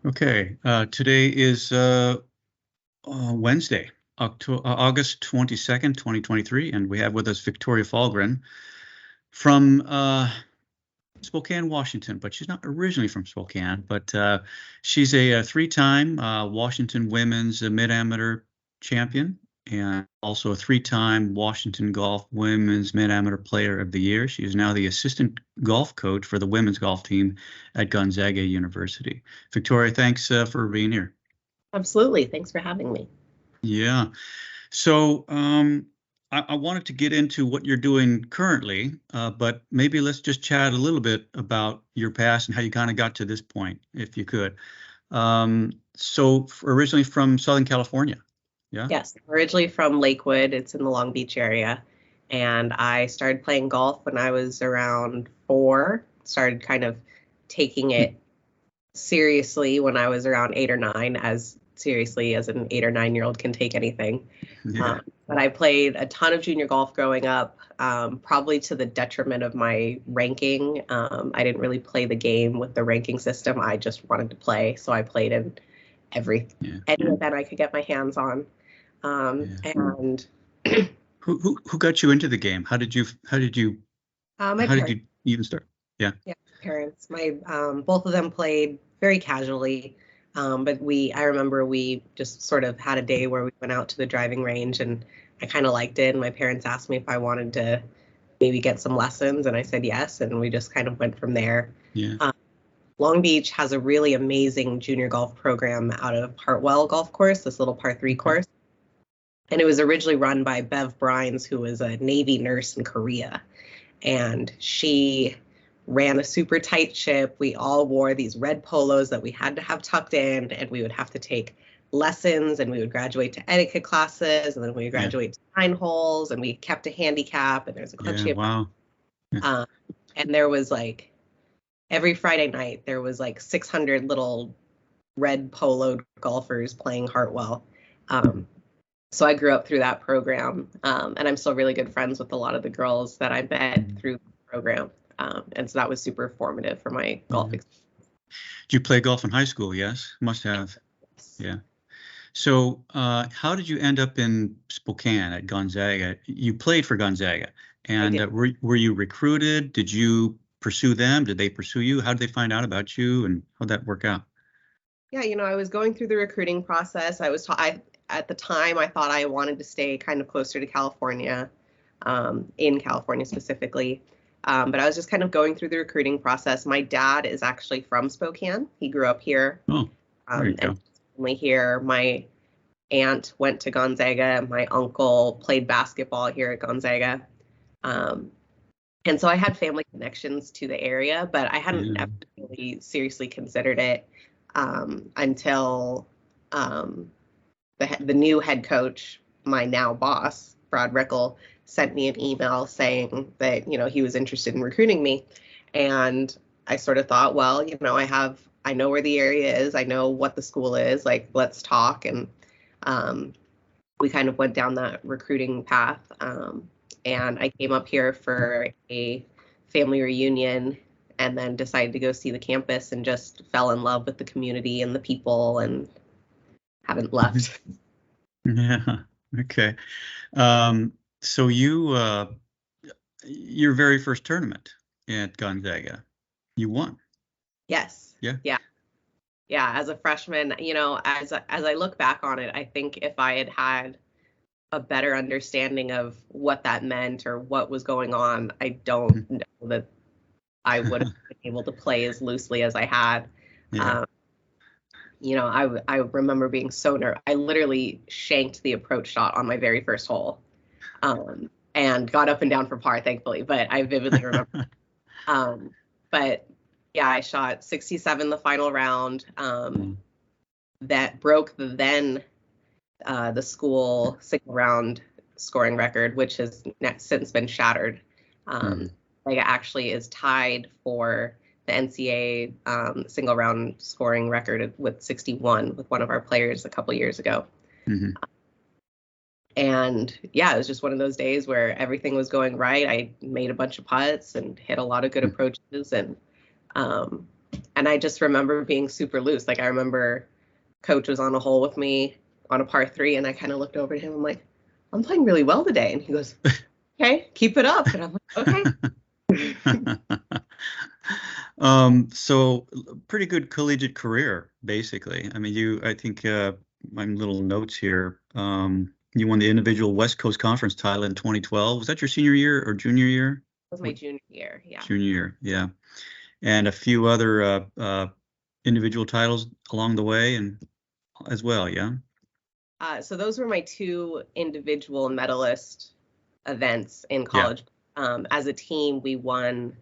Okay, today is Wednesday, August 22nd, 2023, and we have with us Victoria Fallgren from Spokane, Washington, but she's not originally from Spokane, but she's a three-time Washington women's mid-amateur champion and also a three-time Washington Golf Women's Mid-Amateur Player of the Year. She is now the assistant golf coach for the women's golf team at Gonzaga University. Victoria, thanks for being here. Absolutely. Thanks for having me. Yeah. So I wanted to get into what you're doing currently, but maybe let's just chat a little bit about your past and how you kind of got to this point, if you could. So originally from Southern California. Yeah. Yes, originally from Lakewood. It's in the Long Beach area. And I started playing golf when I was around 4, started kind of taking it seriously when I was around 8 or 9, as seriously as an 8 or 9-year-old can take anything. Yeah. But I played a ton of junior golf growing up, probably to the detriment of my ranking. I didn't really play the game with the ranking system. I just wanted to play. So I played in any event I could get my hands on. And who got you into the game? How did you even start? Yeah, parents. My both of them played very casually, but I remember we just sort of had a day where we went out to the driving range, and I kind of liked it. And my parents asked me if I wanted to maybe get some lessons, and I said yes, and we just kind of went from there. Yeah. Long Beach has a really amazing junior golf program out of Hartwell Golf Course, this little par 3 course. And it was originally run by Bev Brines, who was a Navy nurse in Korea. And she ran a super tight ship. We all wore these red polos that we had to have tucked in, and we would have to take lessons, and we would graduate to etiquette classes, and then we would graduate to 9 holes, and we kept a handicap, and there's a club chip. Wow. And there was like, every Friday night, there was like 600 little red poloed golfers playing Hartwell. So I grew up through that program, and I'm still really good friends with a lot of the girls that I met through the program. And so that was super formative for my golf experience. Did you play golf in high school? Yes, must have. Yes. Yeah. So how did you end up in Spokane at Gonzaga? You played for Gonzaga, and were you recruited? Did you pursue them? Did they pursue you? How did they find out about you, and how'd that work out? Yeah, I was going through the recruiting process. At the time, I thought I wanted to stay kind of closer to California, in California specifically. But I was just kind of going through the recruiting process. My dad is actually from Spokane. He grew up here. Oh, there you go. And here. My aunt went to Gonzaga. My uncle played basketball here at Gonzaga. And so I had family connections to the area, but I hadn't ever really seriously considered it until the new head coach, my now boss, Brad Rickle, sent me an email saying that, he was interested in recruiting me. And I sort of thought, well, I know where the area is. I know what the school is. Like, let's talk. And we kind of went down that recruiting path. And I came up here for a family reunion and then decided to go see the campus and just fell in love with the community and the people and haven't left. Yeah. Okay. So your very first tournament at Gonzaga, you won. Yes. Yeah. As a freshman, as I look back on it, I think if I had had a better understanding of what that meant or what was going on, I don't know that I would have been able to play as loosely as I had. Yeah. I remember being so nervous. I literally shanked the approach shot on my very first hole, and got up and down for par, thankfully. But I vividly remember. But yeah, I shot 67 the final round. That broke the school single round scoring record, which has since been shattered. Like, it actually is tied for the NCAA single round scoring record with 61 with one of our players a couple years ago. And yeah, it was just one of those days where everything was going right. I made a bunch of putts and hit a lot of good approaches, and And I just remember being super loose. Like I remember coach was on a hole with me on a par 3, and I kind of looked over to him. I'm like, I'm playing really well today. And he goes, okay, keep it up. And I'm like, okay. So pretty good collegiate career, basically. I mean, I think, my little notes here, you won the individual West Coast Conference title in 2012. Was that your senior year or junior year? That was my junior year. Yeah. Junior year, yeah. And a few other individual titles along the way and as well, yeah. So those were my 2 individual medalist events in Yeah. college. As a team, we won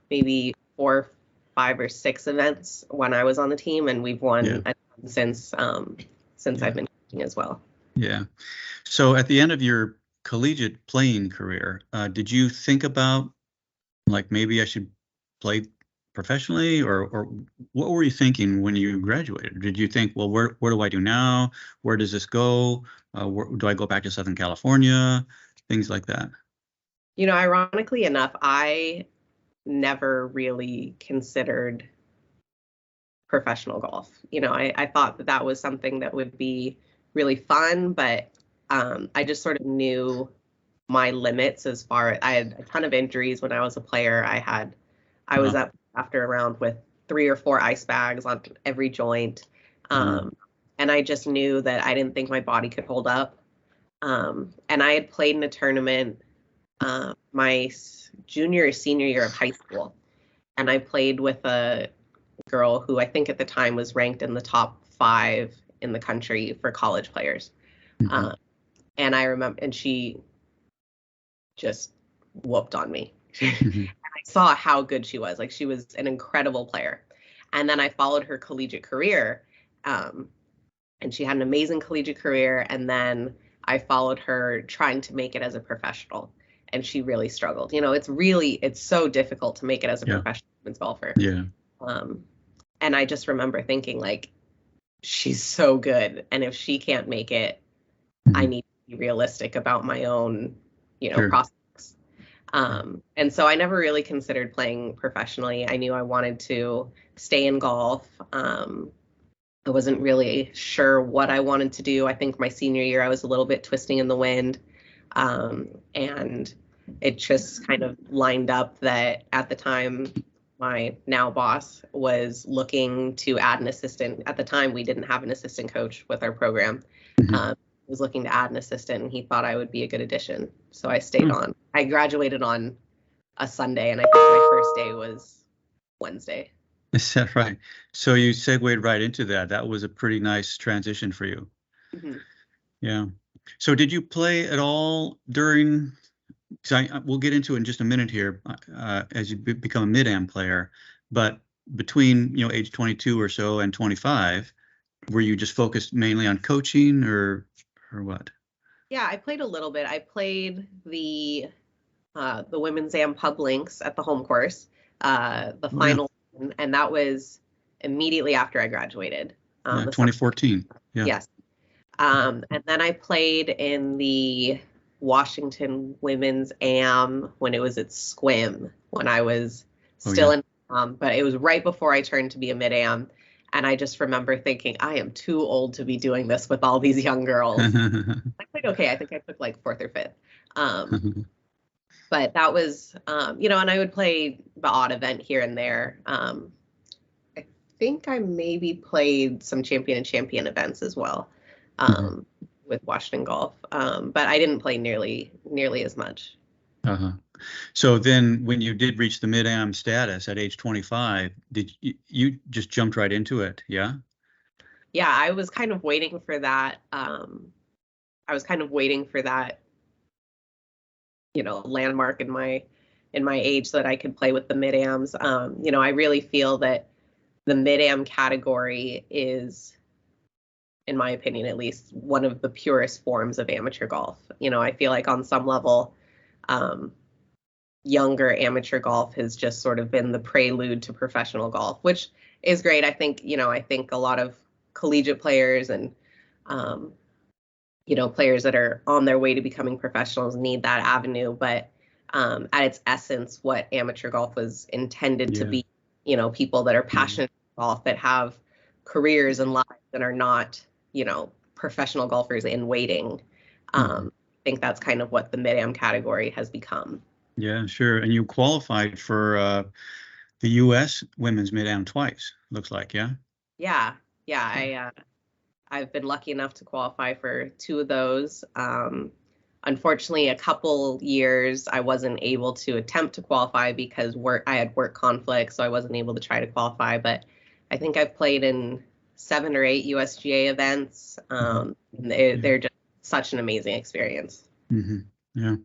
maybe 4, 5, or 6 events when I was on the team, and we've won Yeah. a ton since I've been coaching as well. Yeah. So at the end of your collegiate playing career, did you think about, like, maybe I should play professionally, or what were you thinking when you graduated? Did you think, well, where do I do now? Where does this go? Do I go back to Southern California? Things like that. Ironically enough, I never really considered professional golf. I thought that was something that would be really fun, but I just sort of knew my limits as far as I had a ton of injuries when I was a player. I was up after a round with 3 or 4 ice bags on every joint. And I just knew that I didn't think my body could hold up. And I had played in a tournament my junior or senior year of high school. And I played with a girl who I think at the time was ranked in the top 5 in the country for college players. And I remember, and she just whooped on me. And I saw how good she was. Like, she was an incredible player. And then I followed her collegiate career. And she had an amazing collegiate career. And then I followed her trying to make it as a professional. And she really struggled. It's so difficult to make it as a professional women's golfer. Yeah. And I just remember thinking, like, she's so good. And if she can't make it, I need to be realistic about my own, prospects. And so I never really considered playing professionally. I knew I wanted to stay in golf. I wasn't really sure what I wanted to do. I think my senior year, I was a little bit twisting in the wind. And it just kind of lined up that at the time, my now boss was looking to add an assistant. At the time, we didn't have an assistant coach with our program. Was looking to add an assistant, and he thought I would be a good addition. So I stayed on. I graduated on a Sunday, and I think my first day was Wednesday. Is that right? So you segued right into that. That was a pretty nice transition for you. Yeah. So did you play at all during, because we'll get into it in just a minute here, as you become a mid-am player, but between, age 22 or so and 25, were you just focused mainly on coaching or what? Yeah, I played a little bit. I played the women's am pub links at the home course, the final, and that was immediately after I graduated. 2014. Yeah. Yes. And then I played in the Washington women's am when it was at Squim, when I was still in, but it was right before I turned to be a mid-am. And I just remember thinking, I am too old to be doing this with all these young girls. I played okay. I think I took like 4th or 5th. But that was, and I would play the odd event here and there. I think I maybe played some champion events as well with Washington Golf. But I didn't play nearly as much. So then when you did reach the mid-am status at age 25, did you just jumped right into it? Yeah. Yeah, I was kind of waiting for that. Landmark in my age so that I could play with the mid-ams. I really feel that the mid-am category is, in my opinion at least, one of the purest forms of amateur golf. I feel like on some level, younger amateur golf has just sort of been the prelude to professional golf, which is great. I think a lot of collegiate players and, players that are on their way to becoming professionals need that avenue. But at its essence, what amateur golf was intended to be people that are passionate about golf that have careers and lives and are not, professional golfers in waiting. I think that's kind of what the mid-am category has become. Yeah, sure. And you qualified for the U.S. women's mid-am twice, looks like, yeah? Yeah. I've been lucky enough to qualify for 2 of those. Unfortunately, a couple years I wasn't able to attempt to qualify because I had work conflicts, so I wasn't able to try to qualify. But I think I've played in 7 or 8 USGA events. They're just such an amazing experience. Yeah.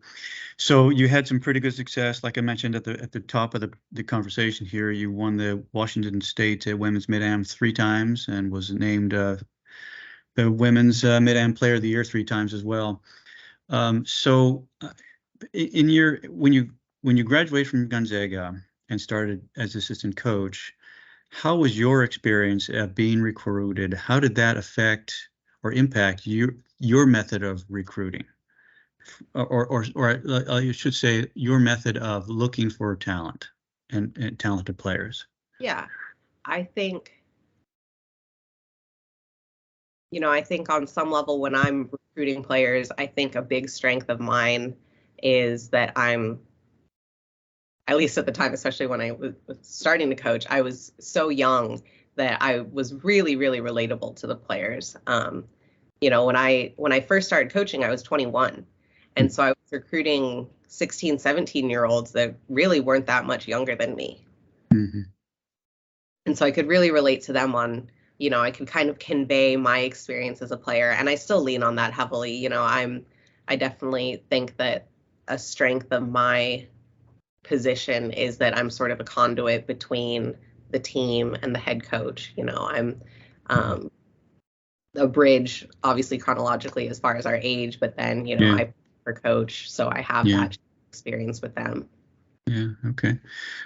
So you had some pretty good success. Like I mentioned at the top of the conversation here, you won the Washington State Women's Mid-Am 3 times and was named the Women's Mid-Am Player of the Year 3 times as well. So when you graduated from Gonzaga and started as assistant coach, how was your experience being recruited? How did that affect or impact your method of recruiting? Or you should say your method of looking for talent and talented players. Yeah, I think, I think on some level when I'm recruiting players, I think a big strength of mine is that I'm, at least at the time, especially when I was starting to coach, I was so young that I was really, really relatable to the players. When I first started coaching, I was 21. And so I was recruiting 16, 17-year-olds that really weren't that much younger than me. And so I could really relate to them on, I could kind of convey my experience as a player. And I still lean on that heavily. I definitely think that a strength of my position is that I'm sort of a conduit between the team and the head coach. I'm a bridge, obviously chronologically as far as our age, but then, I for coach, so I have that experience with them. Yeah. Okay.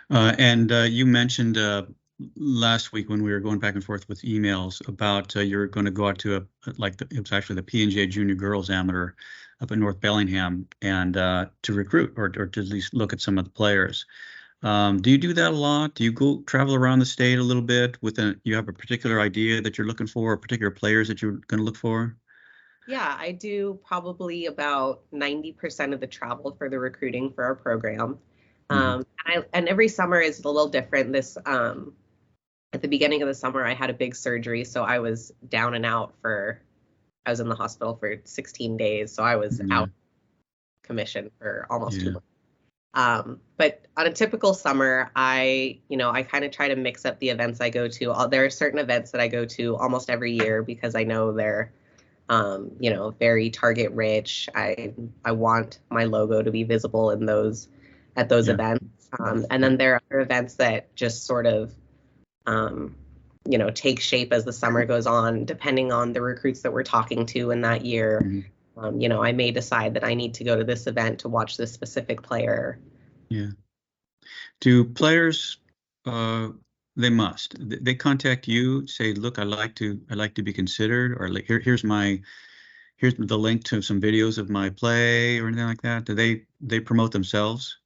And you mentioned last week when we were going back and forth with emails about you're going to go out to it was actually the PGA Junior Girls Amateur up in North Bellingham and to recruit or to at least look at some of the players. Do you do that a lot? Do you go travel around the state a little bit you have a particular idea that you're looking for or particular players that you're going to look for? Yeah, I do probably about 90% of the travel for the recruiting for our program. And every summer is a little different. At the beginning of the summer, I had a big surgery, so I was down and out I was in the hospital for 16 days, so I was out commission for almost 2 months. But on a typical summer, I kind of try to mix up the events I go to. There are certain events that I go to almost every year because I know they're very target rich. I want my logo to be visible at those events. And then there are other events that just sort of, take shape as the summer goes on, depending on the recruits that we're talking to in that year. I may decide that I need to go to this event to watch this specific player. Yeah. Do players, they must. They contact you, say, look, I'd like to be considered, or like here's the link to some videos of my play or anything like that. Do they promote themselves?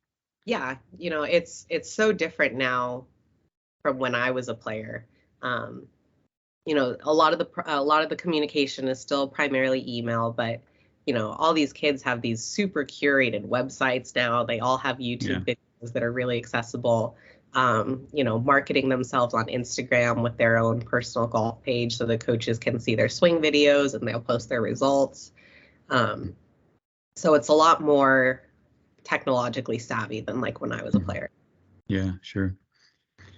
Yeah, it's so different now from when I was a player. A lot of the communication is still primarily email, but all these kids have these super curated websites now. They all have YouTube videos that are really accessible. Marketing themselves on Instagram with their own personal golf page so the coaches can see their swing videos and they'll post their results. So it's a lot more technologically savvy than like when I was a player. Yeah, sure.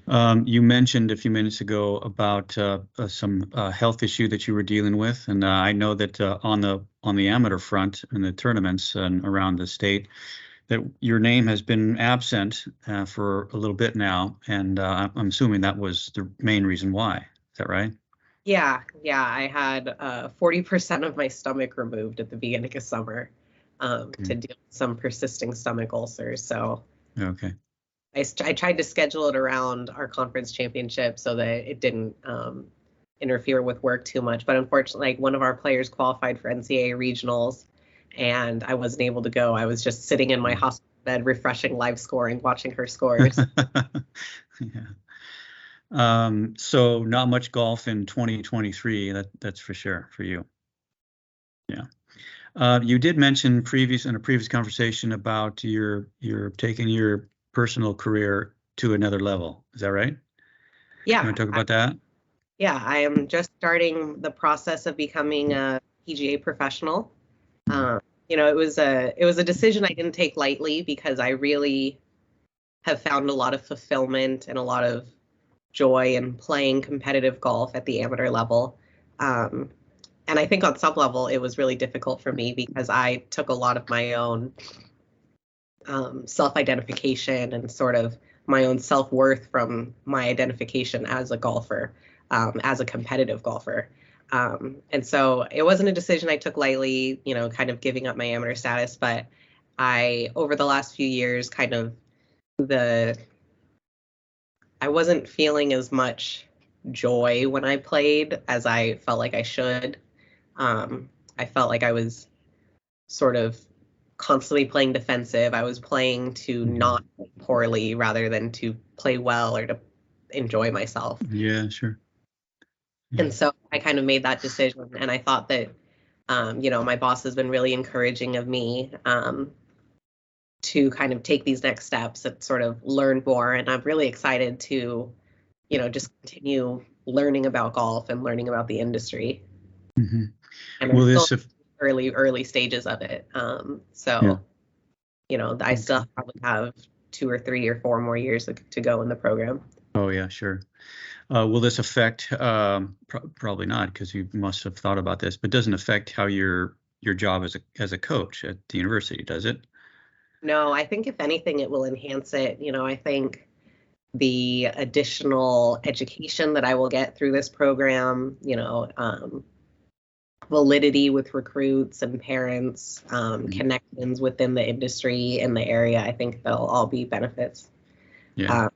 You mentioned a few minutes ago about some health issue that you were dealing with, and I know that on the amateur front in the tournaments and around the state, that your name has been absent for a little bit now, and I'm assuming that was the main reason why. Is that right? Yeah. I had 40% of my stomach removed at the beginning of summer to deal with some persisting stomach ulcers. So okay. I tried to schedule it around our conference championship so that it didn't interfere with work too much. But unfortunately, one of our players qualified for NCAA regionals, and I wasn't able to go. I was just sitting in my hospital bed, refreshing live scoring, watching her scores. Yeah. So not much golf in 2023. That's for sure for you. Yeah. You did mention in a previous conversation about you're taking your personal career to another level. Is that right? You Yeah. want to talk about that? Yeah, I am just starting the process of becoming a PGA professional. Mhm. It was a decision I didn't take lightly because I really have found a lot of fulfillment and a lot of joy in playing competitive golf at the amateur level. Um, and I think on some level, it was really difficult for me because I took a lot of my own self-identification and sort of my own self-worth from my identification as a golfer, as a competitive golfer. And so it wasn't a decision I took lightly, kind of giving up my amateur status, but over the last few years, I wasn't feeling as much joy when I played as I felt like I should. I felt like I was sort of constantly playing defensive. I was playing to not play poorly rather than to play well or to enjoy myself. Yeah, sure. And so I kind of made that decision. And I thought that, my boss has been really encouraging of me to kind of take these next steps and sort of learn more. And I'm really excited to, just continue learning about golf and learning about the industry. Mm-hmm. And Will I'm still this have, early stages of it. yeah. I still probably have 2 or 3 or 4 more years to go in the program. Oh yeah, sure. Will this affect? Probably not, because you must have thought about this. But doesn't affect how your job as a coach at the university, does it? No, I think if anything, it will enhance it. I think the additional education that I will get through this program, validity with recruits and parents, connections within the industry in the area, I think they'll all be benefits. Yeah.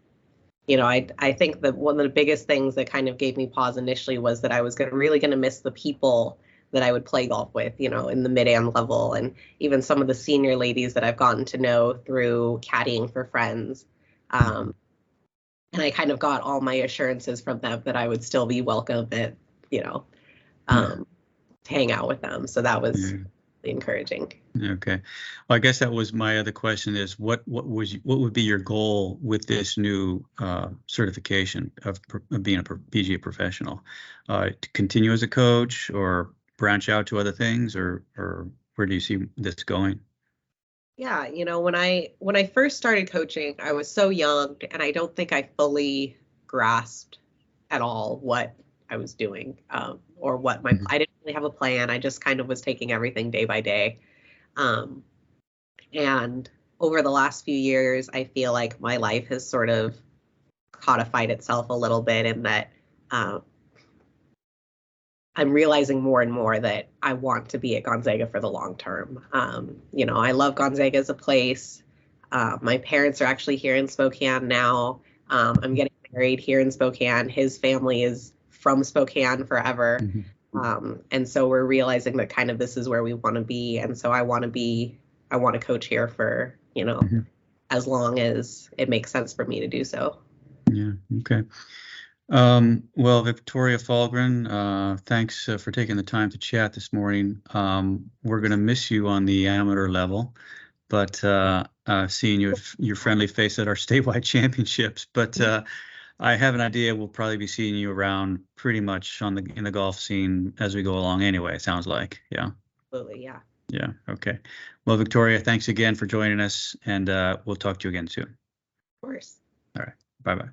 I think that one of the biggest things that kind of gave me pause initially was that I was really going to miss the people that I would play golf with, in the mid-am level, and even some of the senior ladies that I've gotten to know through caddying for friends. And I kind of got all my assurances from them that I would still be welcome at, to hang out with them. So that was really encouraging. Okay. Well, I guess that was my other question is what would be your goal with this new certification of being a PGA professional? To continue as a coach or branch out to other things, or where do you see this going? Yeah, when I first started coaching, I was so young and I don't think I fully grasped at all what I was doing, or what I didn't really have a plan. I just kind of was taking everything day by day. And over the last few years, I feel like my life has sort of codified itself a little bit in that, I'm realizing more and more that I want to be at Gonzaga for the long term. I love Gonzaga as a place. My parents are actually here in Spokane now. I'm getting married here in Spokane. His family is from Spokane forever. And so we're realizing that kind of this is where we want to be. And so I want to coach here for, as long as it makes sense for me to do so. Yeah. Okay. Well, Victoria Fallgren, thanks for taking the time to chat this morning. We're going to miss you on the amateur level, but seeing your friendly face at our statewide championships. But I have an idea we'll probably be seeing you around pretty much in the golf scene as we go along anyway, it sounds like. Yeah. Absolutely. Yeah. Yeah. Okay. Well, Victoria, thanks again for joining us, and we'll talk to you again soon. Of course. All right. Bye-bye.